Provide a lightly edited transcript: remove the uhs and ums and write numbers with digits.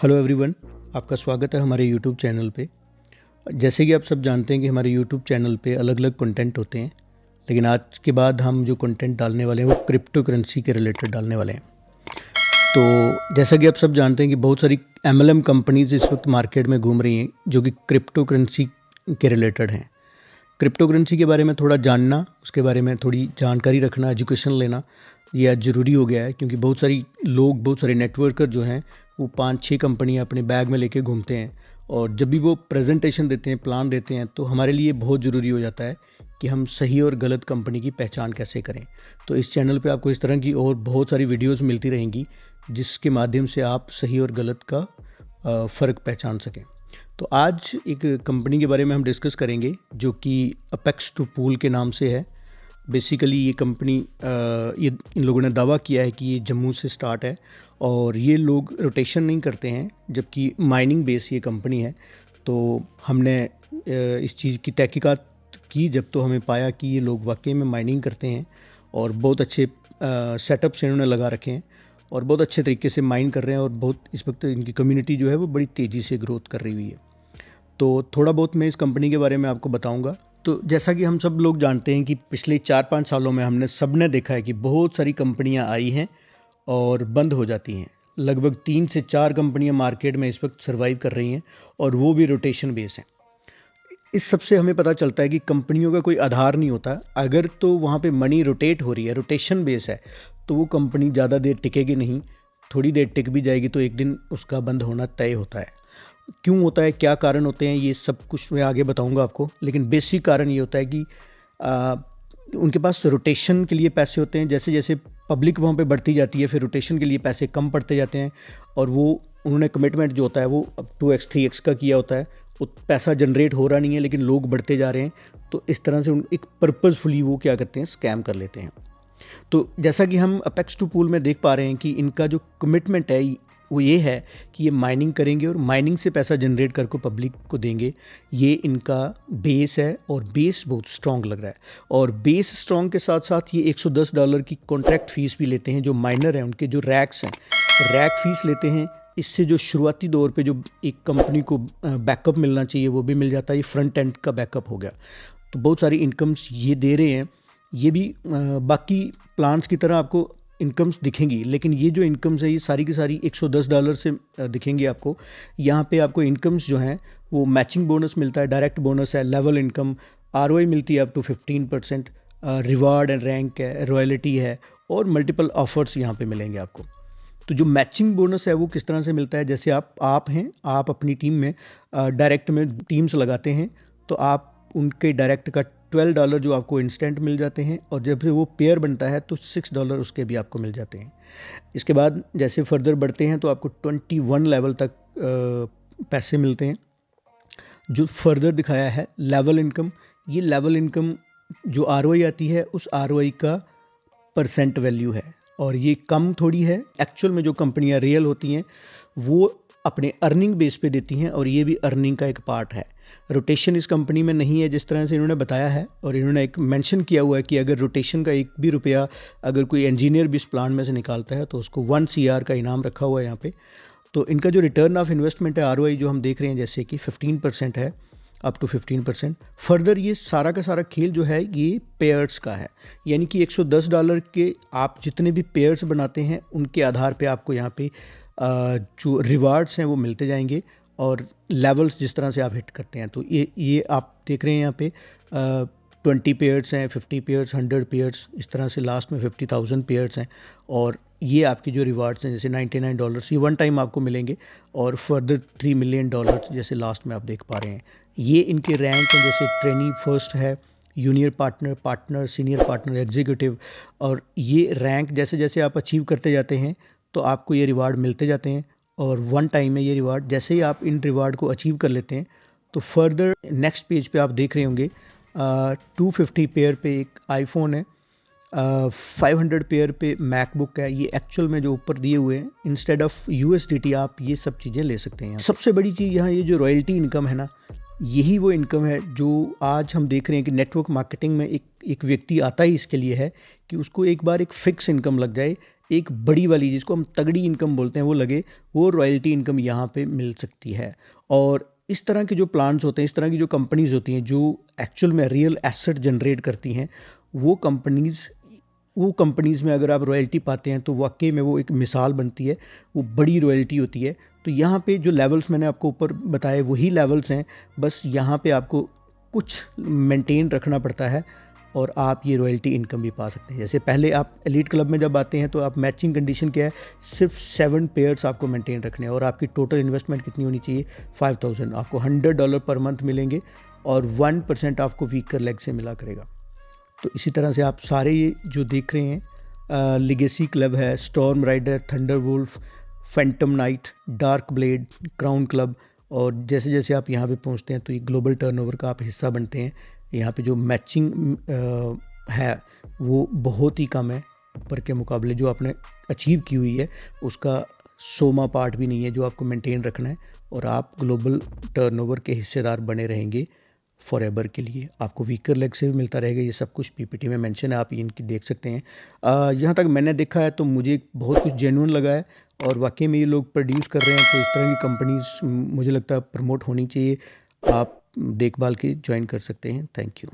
Hello everyone, आपका स्वागत है हमारे यूट्यूब चैनल पे। जैसे कि आप सब जानते हैं कि हमारे यूट्यूब चैनल पे अलग अलग कंटेंट होते हैं, लेकिन आज के बाद हम जो कंटेंट डालने वाले हैं वो क्रिप्टो करेंसी के रिलेटेड डालने वाले हैं। तो जैसा कि आप सब जानते हैं कि बहुत सारी MLM कंपनीज इस वक्त मार्केट में घूम रही हैं जो कि क्रिप्टो करेंसी के रिलेटेड हैं। क्रिप्टो करेंसी के बारे में थोड़ा जानना, उसके बारे में थोड़ी जानकारी रखना, एजुकेशन लेना ये आज ज़रूरी हो गया है, क्योंकि बहुत सारे नेटवर्कर जो हैं वो 5-6 कंपनियां अपने बैग में लेके घूमते हैं, और जब भी वो प्रेजेंटेशन देते हैं, प्लान देते हैं, तो हमारे लिए बहुत ज़रूरी हो जाता है कि हम सही और गलत कंपनी की पहचान कैसे करें। तो इस चैनल पे आपको इस तरह की और बहुत सारी वीडियोस मिलती रहेंगी जिसके माध्यम से आप सही और गलत का फ़र्क पहचान सकें। तो आज एक कंपनी के बारे में हम डिस्कस करेंगे जो कि अपेक्स टू पूल के नाम से है। बेसिकली ये कंपनी ये इन लोगों ने दावा किया है कि ये जम्मू से स्टार्ट है और ये लोग रोटेशन नहीं करते हैं, जबकि माइनिंग बेस ये कंपनी है। तो हमने इस चीज़ की तहकीकात की जब, तो हमें पाया कि ये लोग वाकई में माइनिंग करते हैं और बहुत अच्छे सेटअप से इन्होंने लगा रखे हैं और बहुत अच्छे तरीके से माइन कर रहे हैं, और बहुत इस वक्त इनकी कम्युनिटी जो है वो बड़ी तेज़ी से ग्रोथ कर रही हुई है। तो थोड़ा बहुत मैं इस कंपनी के बारे में आपको बताऊंगा। तो जैसा कि हम सब लोग जानते हैं कि पिछले 4-5 सालों में हमने सबने देखा है कि बहुत सारी कंपनियां आई हैं और बंद हो जाती हैं। लगभग 3 से 4 कंपनियां मार्केट में इस वक्त सर्वाइव कर रही हैं, और वो भी रोटेशन बेस हैं। इस सब से हमें पता चलता है कि कंपनियों का कोई आधार नहीं होता। अगर तो वहाँ पे मनी रोटेट हो रही है, रोटेशन बेस है, तो वो कंपनी ज़्यादा देर टिकेगी नहीं। थोड़ी देर टिक भी जाएगी तो एक दिन उसका बंद होना तय होता है। क्यों होता है, क्या कारण होते हैं, ये सब कुछ मैं आगे बताऊंगा आपको, लेकिन बेसिक कारण ये होता है कि उनके पास रोटेशन के लिए पैसे होते हैं। जैसे जैसे पब्लिक वहाँ पे बढ़ती जाती है, फिर रोटेशन के लिए पैसे कम पड़ते जाते हैं, और वो उन्होंने कमिटमेंट जो होता है वो अब 2x 3x का किया होता है। वो पैसा जनरेट हो रहा नहीं है, लेकिन लोग बढ़ते जा रहे हैं, तो इस तरह से एक पर्पसफुली वो क्या करते हैं, स्कैम कर लेते हैं। तो जैसा कि हम अपेक्स टू पूल में देख पा रहे हैं कि इनका जो कमिटमेंट है वो ये है कि ये माइनिंग करेंगे और माइनिंग से पैसा जनरेट करके पब्लिक को देंगे। ये इनका बेस है, और बेस बहुत स्ट्रॉन्ग लग रहा है। और बेस स्ट्रॉन्ग के साथ साथ ये $110 की कॉन्ट्रैक्ट फीस भी लेते हैं। जो माइनर हैं उनके जो रैक्स हैं, रैक फीस लेते हैं। इससे जो शुरुआती दौर पे जो एक कंपनी को बैकअप मिलना चाहिए वो भी मिल जाता है। ये फ्रंट एंड का बैकअप हो गया। तो बहुत सारी इनकम्स ये दे रहे हैं। ये भी बाकी प्लान्स की तरह आपको इनकम्स दिखेंगी, लेकिन ये जो इनकम्स है ये सारी की सारी $110 से दिखेंगी आपको। यहाँ पे आपको इनकम्स जो हैं वो मैचिंग बोनस मिलता है, डायरेक्ट बोनस है, लेवल इनकम, ROI मिलती है up to 15%, reward and rank है, रॉयल्टी है, और मल्टीपल ऑफर्स यहाँ पे मिलेंगे आपको। तो जो मैचिंग बोनस है वो किस तरह से मिलता है, जैसे आप हैं, आप अपनी टीम में डायरेक्ट में टीम्स लगाते हैं, तो आप उनके डायरेक्ट का $12 जो आपको इंस्टेंट मिल जाते हैं, और जब वो पेयर बनता है तो $6 उसके भी आपको मिल जाते हैं। इसके बाद जैसे फर्दर बढ़ते हैं तो आपको 21 लेवल तक पैसे मिलते हैं। जो फर्दर दिखाया है लेवल इनकम, ये लेवल इनकम जो ROI आती है उस ROI का परसेंट वैल्यू है, और ये कम थोड़ी है। एक्चुअल में जो कंपनियां रियल होती हैं वो अपने अर्निंग बेस पे देती हैं, और ये भी अर्निंग का एक पार्ट है। रोटेशन इस कंपनी में नहीं है जिस तरह से इन्होंने बताया है, और इन्होंने एक मेंशन किया हुआ है कि अगर रोटेशन का एक भी रुपया अगर कोई इंजीनियर भी इस प्लान में से निकालता है तो उसको 1 CR का इनाम रखा हुआ है यहाँ पे। तो इनका जो रिटर्न ऑफ इन्वेस्टमेंट है, ROI जो हम देख रहे हैं, जैसे कि 15% है, अप टू 15%। फर्दर ये सारा का सारा खेल जो है ये पेयर्स का है, यानी कि $110 के आप जितने भी पेयर्स बनाते हैं उनके आधार पे आपको यहाँ पे जो रिवार्ड्स हैं वो मिलते जाएंगे, और लेवल्स जिस तरह से आप हिट करते हैं। तो ये आप देख रहे हैं यहाँ पे 20 पेयर्स हैं, 50 पेयर्स, 100 पेयर्स, इस तरह से लास्ट में 50,000 पेयर्स हैं। और ये आपके जो रिवार्ड्स हैं जैसे $99 ये वन टाइम आपको मिलेंगे, और फर्दर $3 मिलियन जैसे लास्ट में आप देख पा रहे हैं। ये इनके रैंक हैं, जैसे ट्रेनी फर्स्ट है, junior partner, partner, senior partner, executive, और ये रैंक जैसे जैसे आप अचीव करते जाते हैं तो आपको ये रिवार्ड मिलते जाते हैं, और वन टाइम में ये रिवार्ड, जैसे ही आप इन रिवार्ड को अचीव कर लेते हैं तो फर्दर नेक्स्ट पेज पे आप देख रहे होंगे 250 पेयर पे एक आईफोन है, 500 पेयर पे मैकबुक है। ये एक्चुअल में जो ऊपर दिए हुए हैं, इंस्टेड ऑफ USDT आप ये सब चीज़ें ले सकते हैं। सबसे बड़ी चीज़ यहाँ ये जो रॉयल्टी इनकम है ना, यही वो इनकम है जो आज हम देख रहे हैं कि नेटवर्क मार्केटिंग में एक एक व्यक्ति आता ही इसके लिए है कि उसको एक बार एक फिक्स इनकम लग जाए, एक बड़ी वाली जिसको हम तगड़ी इनकम बोलते हैं वो लगे, वो रॉयल्टी इनकम यहाँ पे मिल सकती है। और इस तरह के जो प्लान्स होते हैं, इस तरह की जो कंपनीज होती हैं जो एक्चुअल में रियल एसेट जनरेट करती हैं, वो कंपनीज़ में अगर आप रॉयल्टी पाते हैं तो वाकई में वो एक मिसाल बनती है, वो बड़ी रॉयल्टी होती है। तो यहाँ पे जो लेवल्स मैंने आपको ऊपर बताए वही लेवल्स हैं, बस यहाँ पे आपको कुछ मेंटेन रखना पड़ता है और आप ये रॉयल्टी इनकम भी पा सकते हैं। जैसे पहले आप एलीट क्लब में जब आते हैं तो आप मैचिंग कंडीशन क्या है, सिर्फ 7 पेयर्स आपको मेंटेन रखने हैं और आपकी टोटल इन्वेस्टमेंट कितनी होनी चाहिए, 5000। आपको $100 पर मंथ मिलेंगे और 1% आपको वीकर लेग से मिला करेगा। तो इसी तरह से आप सारे ये जो देख रहे हैं, लिगेसी क्लब है, storm rider, thunder wolf, phantom knight, dark blade, crown club, और जैसे जैसे आप यहाँ पे पहुँचते हैं तो ये ग्लोबल टर्नओवर का आप हिस्सा बनते हैं। यहाँ पे जो मैचिंग है वो बहुत ही कम है, ऊपर के मुकाबले जो आपने अचीव की हुई है उसका 100वां पार्ट भी नहीं है जो आपको मेंटेन रखना है, और आप ग्लोबल टर्नओवर के हिस्सेदार बने रहेंगे फॉर एवर के लिए। आपको वीकर लेग से भी मिलता रहेगा, ये सब कुछ पीपीटी में मेंशन है, आप इनकी देख सकते हैं। यहाँ तक मैंने देखा है तो मुझे बहुत कुछ जेन्युइन लगा है और वाकई में ये लोग प्रोड्यूस कर रहे हैं, तो इस तरह की कंपनीज मुझे लगता है प्रमोट होनी चाहिए। आप देखभाल के ज्वाइन कर सकते हैं। Thank you.